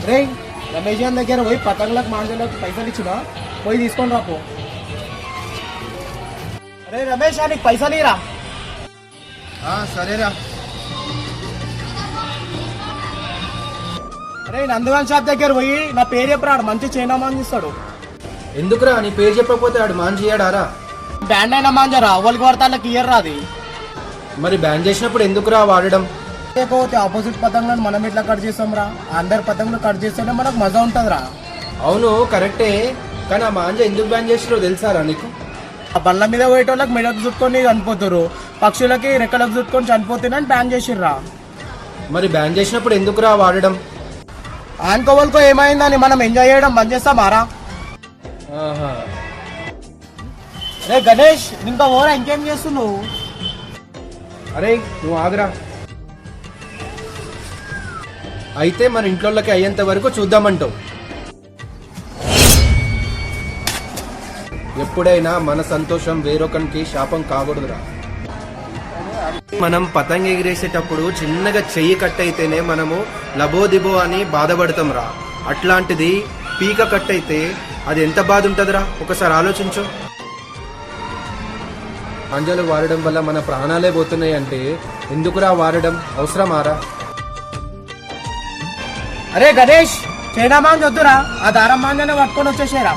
రే రమేష్ గారి దగ్గర పోయి పతంగులకు మాంజలకు పైసలు ఇచ్చినా పోయి తీసుకొని రాపో. అరే రమేష్ నీకు పైసలు ఇరా. సరేరా. అరే నందుగాన్ షాప్ దగ్గర పోయి నా పేరు చెప్పరాడు, మంచి చైనా మాంజ్ ఇస్తాడు. ఎందుకురా నీ పేరు చెప్పకపోతే ఆడు మాన్ చేయడారా? బ్యాండ్ అయినా మాంజరా ఎవరికి వాడతాళ్ళకి ఇయ్యరు రాది. మరి బ్యాన్ చేసినప్పుడు ఎందుకురా వాడడం? లేకపోతే ఆపోజిట్ పతంగులను మనం ఎట్లా కట్ చేస్తాం రా? అందరు పతంగులు కట్ చేస్తేనే మనకు మజా ఉంటుందిరా. అవును కరెక్టే, కానీ ఆ మాంజ ఎందుకు బ్యాన్ చేసిరో తెలుసారా నీకు? ఆ బండ్ల మీద పోయేటోళ్ళకి మెడకు చుట్టుకొని చనిపోతారు, పక్షులకి రెక్కలకు చుట్టుకొని చనిపోతున్నాయని బ్యాన్ చేసిర్రా. మరి బ్యాన్ చేసినప్పుడు ఎందుకురా వాడడం? ఆనుకోవలకో ఏమైందని మనం ఎంజాయ్ చేయడం బంద్ చేస్తామారా? ఆహా. రే గణేష్ ఇంకా ఓరా ఇంకేం చేస్తున్నావు? అరే నువ్వు ఆగరా. అయితే మన ఇంట్లోకి అయ్యేంత వరకు చూద్దామంటావు. ఎప్పుడైనా మన సంతోషం వేరొకరికి శాపం కాకూడదురా. మనం పతంగ ఎగిరేసేటప్పుడు చిన్నగా చెయ్యి కట్ అయితేనే మనము లబోదిబో అని బాధపడతాం రా. అట్లాంటిది పీక కట్ అయితే అది ఎంత బాధ ఉంటుందిరా, ఒకసారి ఆలోచించు. మాంజాలు వాడడం వల్ల మన ప్రాణాలే పోతున్నాయి అంటే ఎందుకురా వాడడం, అవసరమారా? అరే గణేష్ చైనా మాంజ్ వద్దురా, ఆ దారం మాంజనే పట్టుకొని వచ్చేసారా.